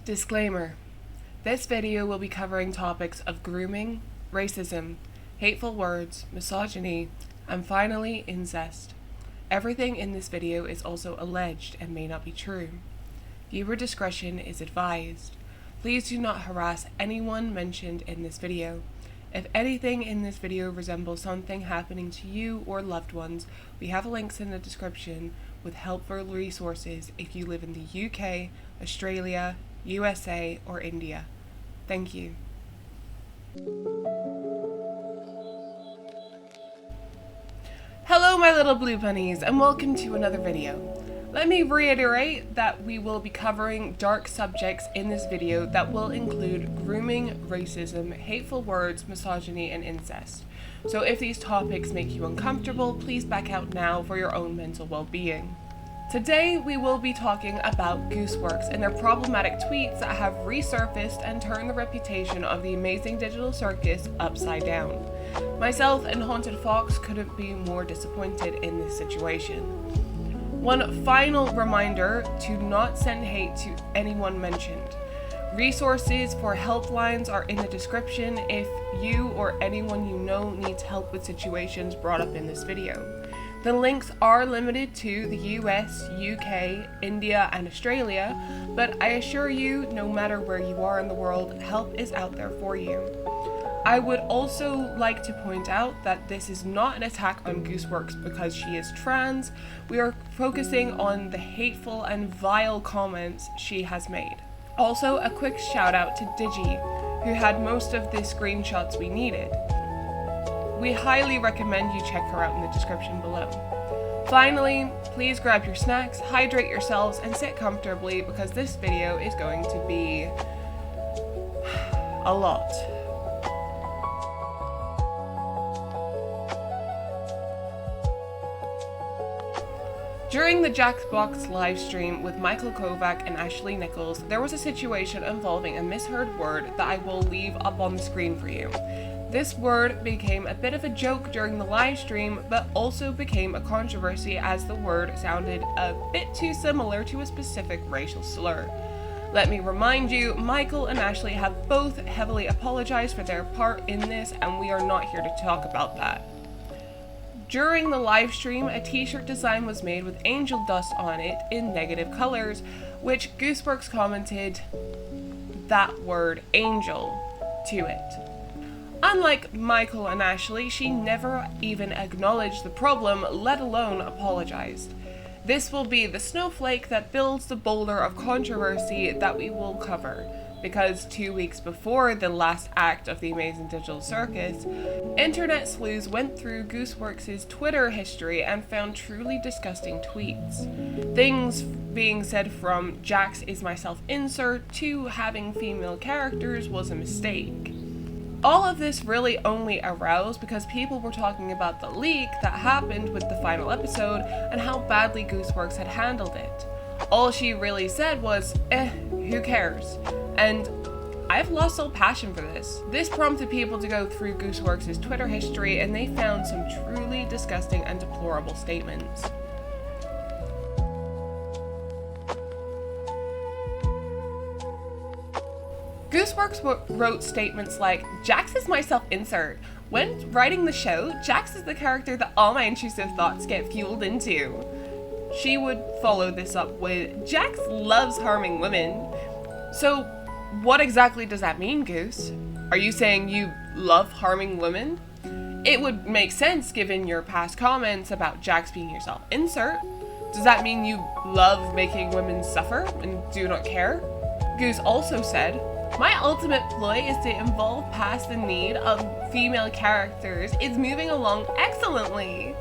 Disclaimer. This video will be covering topics of grooming, racism, hateful words, misogyny, and finally, incest. Everything in this video is also alleged and may not be true. Viewer discretion is advised. Please do not harass anyone mentioned in this video. If anything in this video resembles something happening to you or loved ones, we have links in the description with helpful resources if you live in the UK, Australia, USA, or India. Thank you. Hello my little blue bunnies, and welcome to another video. Let me reiterate that we will be covering dark subjects in this video that will include grooming, racism, hateful words, misogyny, and incest. So if these topics make you uncomfortable, please back out now for your own mental well-being. Today we will be talking about Gooseworxs and their problematic tweets that have resurfaced and turned the reputation of the amazing digital circus upside down. Myself and HauntedFox couldn't be more disappointed in this situation. One final reminder to not send hate to anyone mentioned. Resources for helplines are in the description if you or anyone you know needs help with situations brought up in this video. The links are limited to the US, UK, India, and Australia, but I assure you, no matter where you are in the world, help is out there for you. I would also like to point out that this is not an attack on Gooseworxs because she is trans. We are focusing on the hateful and vile comments she has made. Also, a quick shout out to Digi, who had most of the screenshots we needed. We highly recommend you check her out in the description below. Finally, please grab your snacks, hydrate yourselves, and sit comfortably because this video is going to be a lot. During the Jackbox livestream with Michael Kovac and Ashley Nichols, there was a situation involving a misheard word that I will leave up on the screen for you. This word became a bit of a joke during the live stream, but also became a controversy as the word sounded a bit too similar to a specific racial slur. Let me remind you, Michael and Ashley have both heavily apologized for their part in this, and we are not here to talk about that. During the live stream, a t-shirt design was made with angel dust on it in negative colors, which Gooseworxs commented that word angel to it. Unlike Michael and Ashley, she never even acknowledged the problem, let alone apologized. This will be the snowflake that builds the boulder of controversy that we will cover, because 2 weeks before the last act of the amazing digital circus, internet sleuths went through Gooseworxs' Twitter history and found truly disgusting tweets. Things being said from Jax is my self-insert to having female characters was a mistake. All of this really only aroused because people were talking about the leak that happened with the final episode and how badly Gooseworxs had handled it. All she really said was, who cares? And I've lost all passion for this. This prompted people to go through Gooseworxs' Twitter history and they found some truly disgusting and deplorable statements. Gooseworxs wrote statements like, Jax is my self-insert. When writing the show, Jax is the character that all my intrusive thoughts get fueled into. She would follow this up with, Jax loves harming women. So what exactly does that mean, Goose? Are you saying you love harming women? It would make sense given your past comments about Jax being your self-insert. Does that mean you love making women suffer and do not care? Goose also said, my ultimate ploy is to evolve past the need of female characters. It's moving along excellently.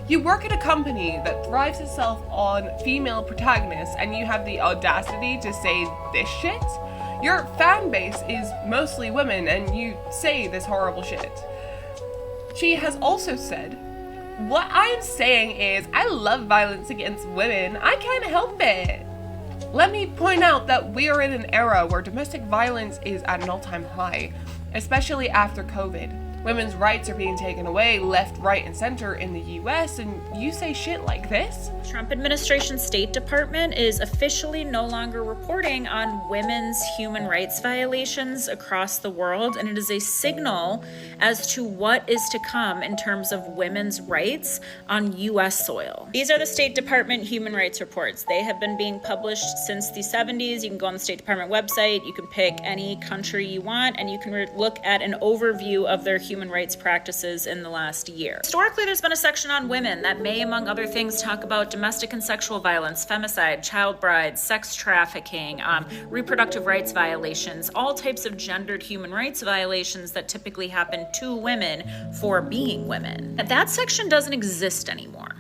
You work at a company that thrives itself on female protagonists and you have the audacity to say this shit? Your fan base is mostly women and you say this horrible shit. She has also said, what I'm saying is I love violence against women. I can't help it. Let me point out that we are in an era where domestic violence is at an all-time high, especially after COVID. Women's rights are being taken away left, right, and center in the US, and you say shit like this? Trump administration State Department is officially no longer reporting on women's human rights violations across the world, and it is a signal as to what is to come in terms of women's rights on US soil. These are the State Department human rights reports. They have been being published since the 70s. You can go on the State Department website, you can pick any country you want, and you can look at an overview of their human rights practices in the last year. Historically, there's been a section on women that may, among other things, talk about domestic and sexual violence, femicide, child brides, sex trafficking, reproductive rights violations, all types of gendered human rights violations that typically happen to women for being women. That section doesn't exist anymore.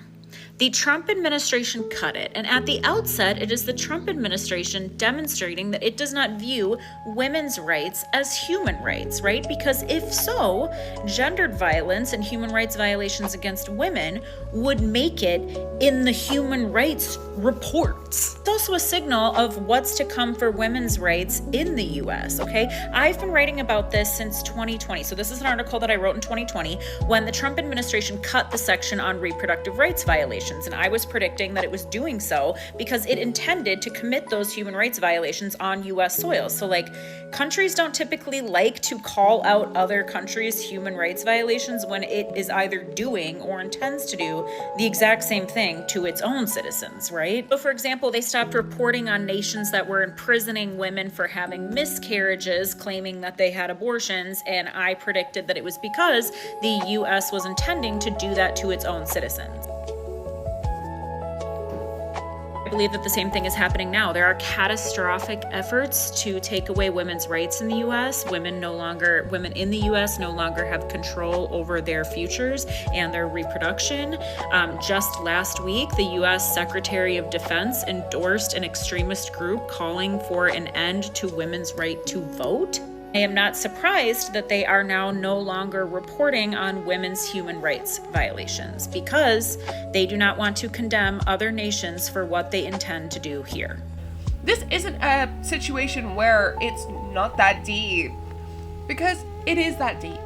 The Trump administration cut it, and at the outset, it is the Trump administration demonstrating that it does not view women's rights as human rights, right? Because if so, gendered violence and human rights violations against women would make it in the human rights reports. It's also a signal of what's to come for women's rights in the US, okay? I've been writing about this since 2020. So this is an article that I wrote in 2020 when the Trump administration cut the section on reproductive rights violations. And I was predicting that it was doing so because it intended to commit those human rights violations on US soil. So countries don't typically like to call out other countries' human rights violations when it is either doing or intends to do the exact same thing to its own citizens, right? So for example, they stopped reporting on nations that were imprisoning women for having miscarriages, claiming that they had abortions, and I predicted that it was because the US was intending to do that to its own citizens. I believe that the same thing is happening now. There are catastrophic efforts to take away women's rights in the US. Women in the US no longer have control over their futures and their reproduction. Just last week, the US Secretary of Defense endorsed an extremist group calling for an end to women's right to vote. I am not surprised that they are now no longer reporting on women's human rights violations because they do not want to condemn other nations for what they intend to do here. This isn't a situation where it's not that deep, because it is that deep.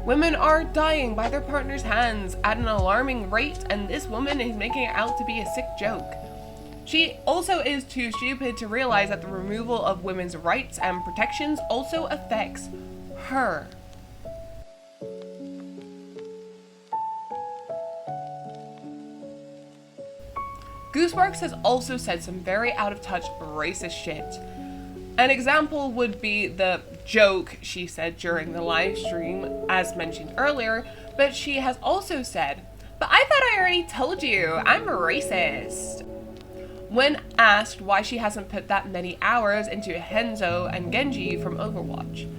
Women are dying by their partner's hands at an alarming rate, and this woman is making it out to be a sick joke. She also is too stupid to realize that the removal of women's rights and protections also affects her. Gooseworxs has also said some very out-of-touch racist shit. An example would be the joke she said during the live stream, as mentioned earlier, but she has also said, "But I thought I already told you, I'm racist." When asked why she hasn't put that many hours into Henzo and Genji from Overwatch.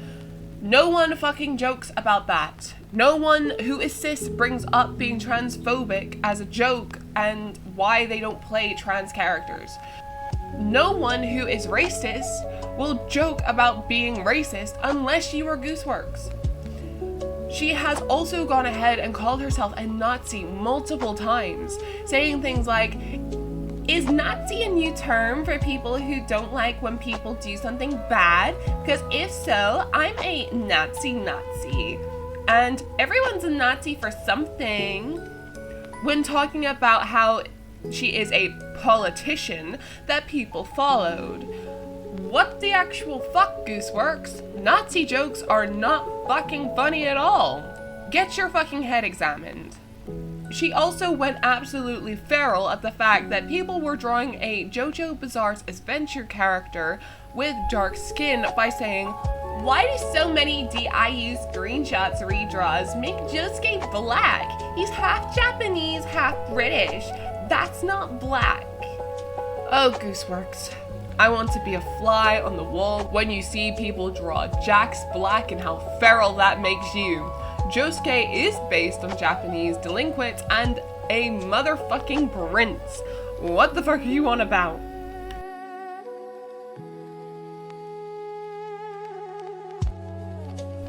No one fucking jokes about that. No one who is cis brings up being transphobic as a joke and why they don't play trans characters. No one who is racist will joke about being racist unless you are Gooseworxs. She has also gone ahead and called herself a Nazi multiple times, saying things like, "Is Nazi a new term for people who don't like when people do something bad? Because if so, I'm a Nazi. And everyone's a Nazi for something." When talking about how she is a politician that people followed. What the actual fuck, Gooseworxs? Nazi jokes are not fucking funny at all. Get your fucking head examined. She also went absolutely feral at the fact that people were drawing a JoJo Bizarre's Adventure character with dark skin by saying, "Why do so many DIU screenshots redraws make Josuke black? He's half Japanese, half British. That's not black." Oh, Gooseworxs. I want to be a fly on the wall when you see people draw Jax black and how feral that makes you. Josuke is based on Japanese delinquents and a motherfucking prince. What the fuck are you on about?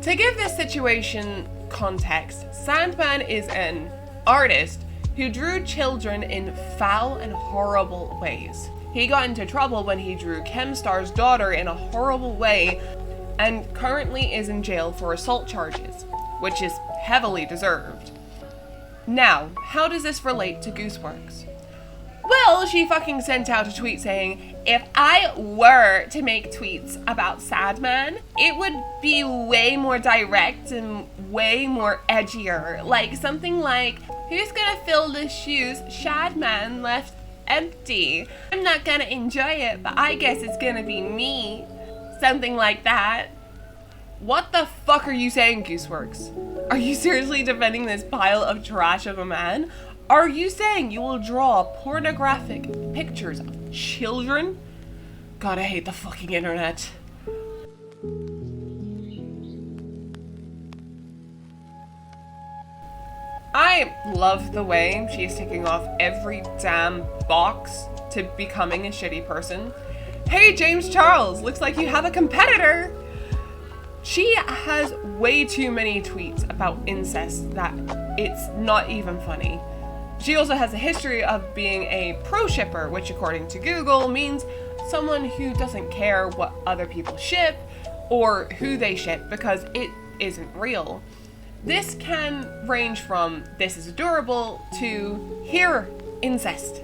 To give this situation context, Sandman is an artist who drew children in foul and horrible ways. He got into trouble when he drew Chemstar's daughter in a horrible way and currently is in jail for assault charges, which is heavily deserved. Now, how does this relate to Gooseworxs? Well, she fucking sent out a tweet saying, if I were to make tweets about Sad Man, it would be way more direct and way more edgier. Like something like, who's gonna fill the shoes Shad Man left empty? I'm not gonna enjoy it, but I guess it's gonna be me. Something like that. What the fuck are you saying, Gooseworxs? Are you seriously defending this pile of trash of a man? Are you saying you will draw pornographic pictures of children? God, I hate the fucking internet. I love the way she is ticking off every damn box to becoming a shitty person. Hey, James Charles, looks like you have a competitor. She has way too many tweets about incest that it's not even funny. She also has a history of being a pro-shipper, which according to Google means someone who doesn't care what other people ship or who they ship because it isn't real. This can range from this is adorable to here, incest.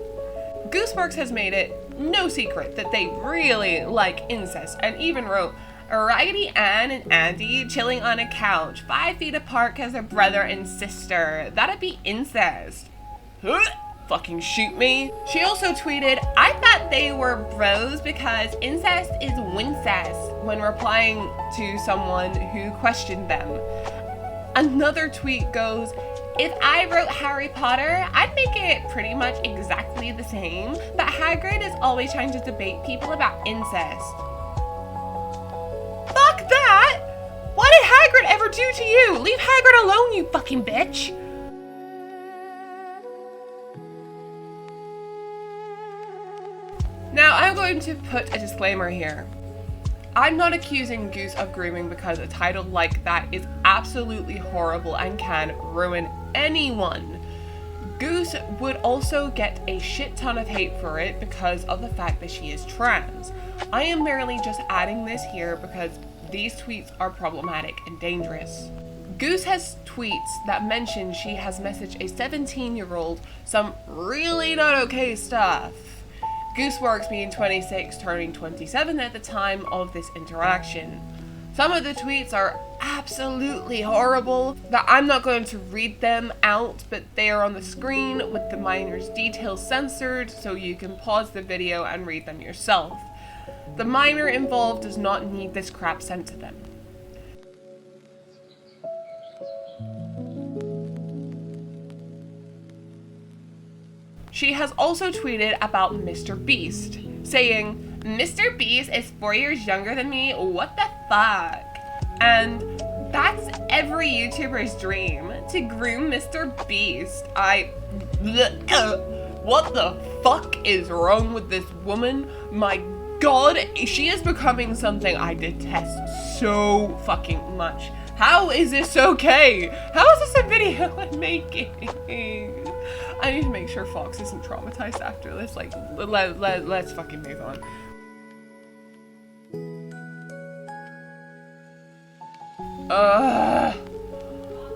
Gooseworxs has made it no secret that they really like incest and even wrote, Raggedy Ann and Andy chilling on a couch 5 feet apart because they're brother and sister. That'd be incest. Fucking shoot me. She also tweeted, I thought they were bros because incest is wincest, when replying to someone who questioned them. Another tweet goes, if I wrote Harry Potter, I'd make it pretty much exactly the same, but Hagrid is always trying to debate people about incest. Fuck that! What did Hagrid ever do to you? Leave Hagrid alone, you fucking bitch! Now, I'm going to put a disclaimer here. I'm not accusing Goose of grooming because a title like that is absolutely horrible and can ruin anyone. Goose would also get a shit ton of hate for it because of the fact that she is trans. I am merely just adding this here because these tweets are problematic and dangerous. Goose has tweets that mention she has messaged a 17-year-old some really not okay stuff. Gooseworxs being 26, turning 27 at the time of this interaction. Some of the tweets are absolutely horrible, that I'm not going to read them out, but they are on the screen with the minor's details censored, so you can pause the video and read them yourself. The minor involved does not need this crap sent to them. She has also tweeted about Mr. Beast, saying, Mr. Beast is 4 years younger than me, what the fuck? And that's every YouTuber's dream, to groom Mr. Beast. What the fuck is wrong with this woman? My god, she is becoming something I detest so fucking much. How is this okay? How is this a video I'm making? I need to make sure Fox isn't traumatized after this. Like, let's fucking move on.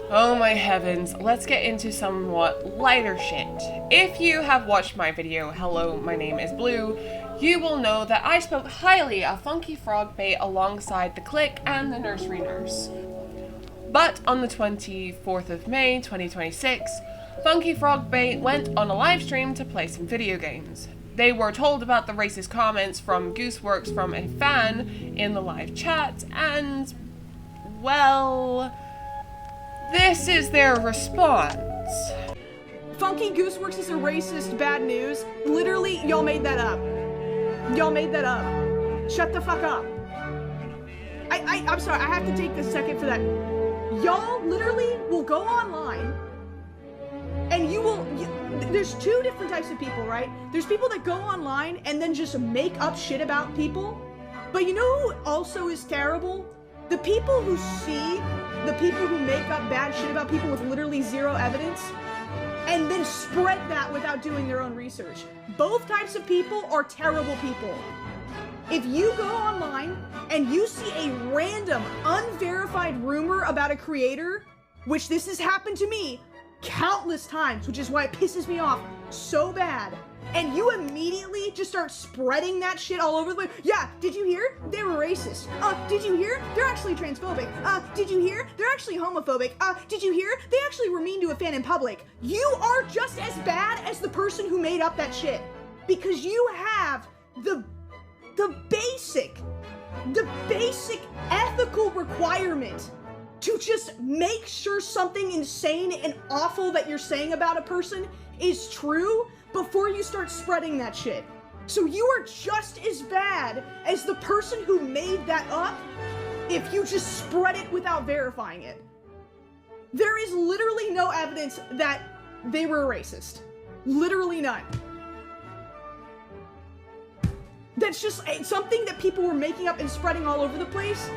Oh my heavens. Let's get into somewhat lighter shit. If you have watched my video, Hello, my name is Blue, you will know that I spoke highly of Funky Frog Bait alongside The Click and The Nursery Nurse. But on the 24th of May, 2026, Funky Frog Bait went on a live stream to play some video games. They were told about the racist comments from Gooseworxs from a fan in the live chat, and, well, this is their response. Funky Gooseworxs is a racist, bad news. Literally, y'all made that up. Y'all made that up. Shut the fuck up. I'm sorry, I have to take this second for that. Y'all literally will go online and there's two different types of people, right? There's people that go online and then just make up shit about people. But you know who also is terrible? The people who make up bad shit about people with literally zero evidence and then spread that without doing their own research. Both types of people are terrible people. If you go online and you see a random, unverified rumor about a creator, which this has happened to me countless times, which is why it pisses me off so bad, and you immediately just start spreading that shit all over the place. Yeah, did you hear? They were racist. Did you hear? They're actually transphobic. Did you hear? They're actually homophobic. Did you hear? They actually were mean to a fan in public. You are just as bad as the person who made up that shit. Because you have the basic ethical requirement to just make sure something insane and awful that you're saying about a person is true before you start spreading that shit. So you are just as bad as the person who made that up if you just spread it without verifying it. There is literally no evidence that they were a racist. Literally none. That's just something that people were making up and spreading all over the place.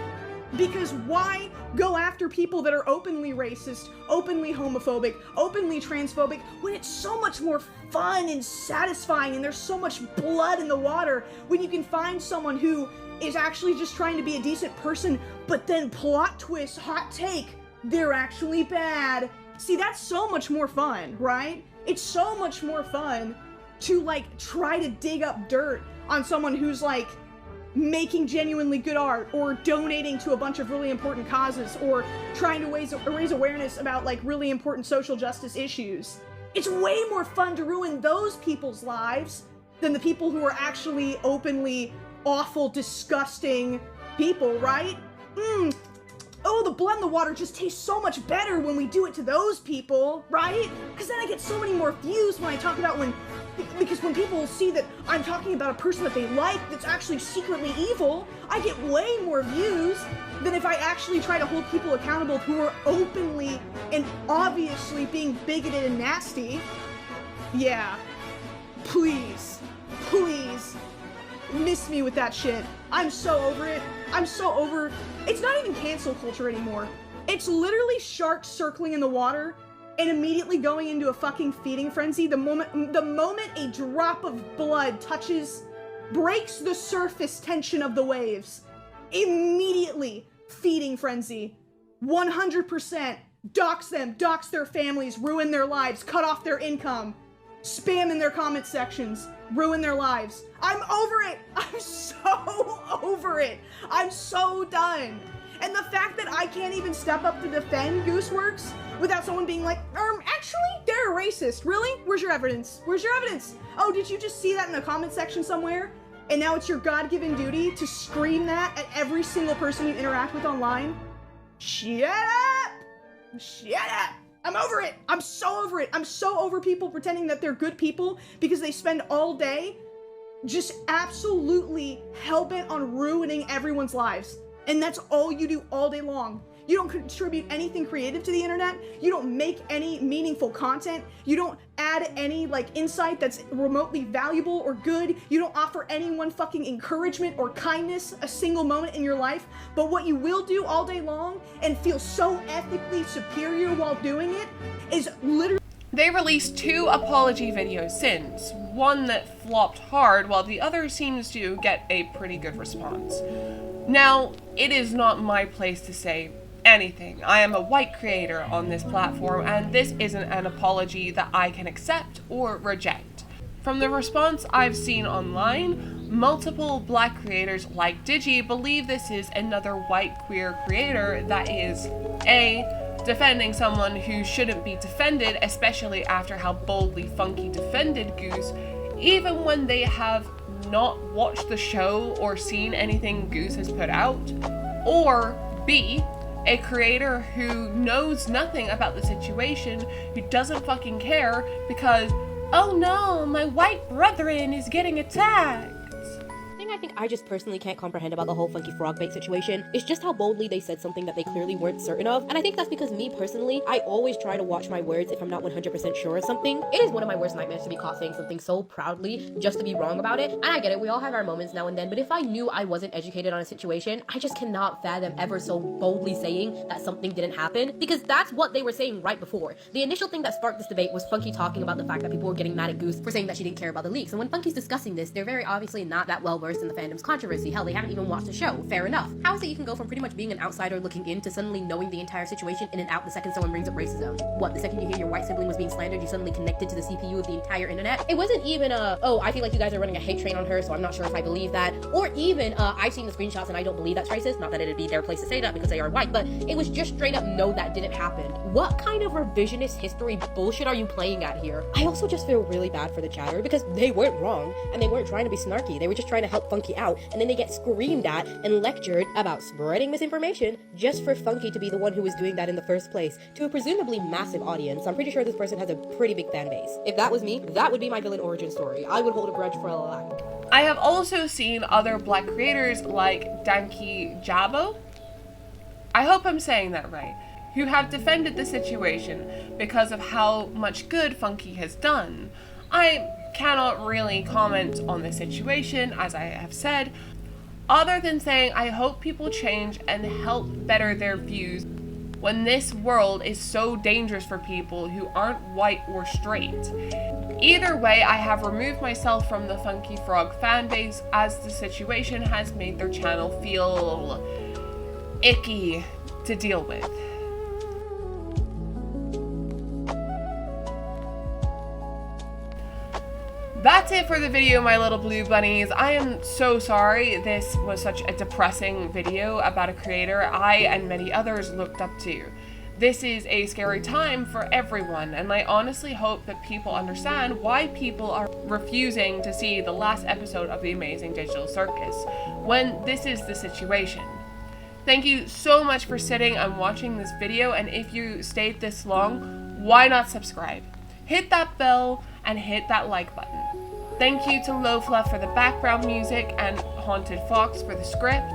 Because why go after people that are openly racist, openly homophobic, openly transphobic, when it's so much more fun and satisfying and there's so much blood in the water when you can find someone who is actually just trying to be a decent person, but then plot twist, hot take, they're actually bad. See, that's so much more fun, right? It's so much more fun to, like, try to dig up dirt on someone who's, like, making genuinely good art, or donating to a bunch of really important causes, or trying to raise awareness about, like, really important social justice issues. It's way more fun to ruin those people's lives than the people who are actually openly awful, disgusting people, right? Oh, the blood in the water just tastes so much better when we do it to those people, right? Because then I get so many more views when I talk about because when people see that I'm talking about a person that they like that's actually secretly evil, I get way more views than if I actually try to hold people accountable who are openly and obviously being bigoted and nasty. Yeah. Please. Miss me with that shit. I'm so over it. It's not even cancel culture anymore. It's literally sharks circling in the water and immediately going into a fucking feeding frenzy the moment a drop of blood breaks the surface tension of the waves. Immediately feeding frenzy. 100%. Dox them, dox their families, ruin their lives, cut off their income, spam in their comment sections, ruin their lives. I'm over it. I'm so over it. I'm so done. And the fact that I can't even step up to defend Gooseworxs without someone being like, actually, they're a racist. Really? Where's your evidence? Oh, did you just see that in the comment section somewhere? And now it's your God-given duty to scream that at every single person you interact with online? Shut up! I'm over it. I'm so over it. I'm so over people pretending that they're good people because they spend all day just absolutely hell-bent on ruining everyone's lives. And that's all you do all day long. You don't contribute anything creative to the internet. You don't make any meaningful content. You don't add any, like, insight that's remotely valuable or good. You don't offer anyone fucking encouragement or kindness a single moment in your life. But what you will do all day long and feel so ethically superior while doing it is literally... They released 2 apology videos since, one that flopped hard while the other seems to get a pretty good response. Now, it is not my place to say anything. I am a white creator on this platform, and this isn't an apology that I can accept or reject. From the response I've seen online, multiple black creators like Digi believe this is another white queer creator that is defending someone who shouldn't be defended, especially after how boldly Funky defended Goose, even when they have not watched the show or seen anything Goose has put out. Or B, a creator who knows nothing about the situation, who doesn't fucking care because, oh no, my white brethren is getting attacked. I think I just personally can't comprehend about the whole Funky Frog Bait situation is just how boldly they said something that they clearly weren't certain of. And I think that's because me personally, I always try to watch my words if I'm not 100% sure of something. It is one of my worst nightmares to be caught saying something so proudly just to be wrong about it. And I get it, we all have our moments now and then, but if I knew I wasn't educated on a situation, I just cannot fathom ever so boldly saying that something didn't happen, because that's what they were saying right before. The initial thing that sparked this debate was Funky talking about the fact that people were getting mad at Goose for saying that she didn't care about the leaks. And when Funky's discussing this, they're very obviously not that well versed in the fandom's controversy. Hell, they haven't even watched the show. Fair enough. How is it you can go from pretty much being an outsider looking in to suddenly knowing the entire situation in and out the second someone brings up racism? What, the second you hear your white sibling was being slandered, you suddenly connected to the CPU of the entire internet? It wasn't even oh, I feel like you guys are running a hate train on her, so I'm not sure if I believe that. Or even, I've seen the screenshots and I don't believe that's racist. Not that it'd be their place to say that because they are white, but it was just straight up, no, that didn't happen. What kind of revisionist history bullshit are you playing at here? I also just feel really bad for the chatter because they weren't wrong and they weren't trying to be snarky. They were just trying to help Funky out, and then they get screamed at and lectured about spreading misinformation just for Funky to be the one who was doing that in the first place to a presumably massive audience. I'm pretty sure this person has a pretty big fan base. If that was me, that would be my villain origin story. I would hold a grudge for a life. I have also seen other black creators like Danky Jabo, I hope I'm saying that right, who have defended the situation because of how much good Funky has done. I cannot really comment on the situation, as I have said, other than saying I hope people change and help better their views when this world is so dangerous for people who aren't white or straight. Either way, I have removed myself from the Funky Frog fanbase as the situation has made their channel feel icky to deal with. That's it for the video, my little blue bunnies. I am so sorry this was such a depressing video about a creator I and many others looked up to. This is a scary time for everyone, and I honestly hope that people understand why people are refusing to see the last episode of The Amazing Digital Circus when this is the situation. Thank you so much for sitting and watching this video, and if you stayed this long, why not subscribe? Hit that bell and hit that like button. Thank you to Low Fluff for the background music and HauntedFox for the script.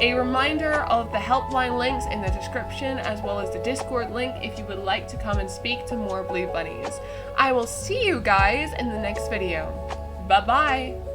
A reminder of the helpline links in the description, as well as the Discord link if you would like to come and speak to more blue bunnies. I will see you guys in the next video. Bye bye!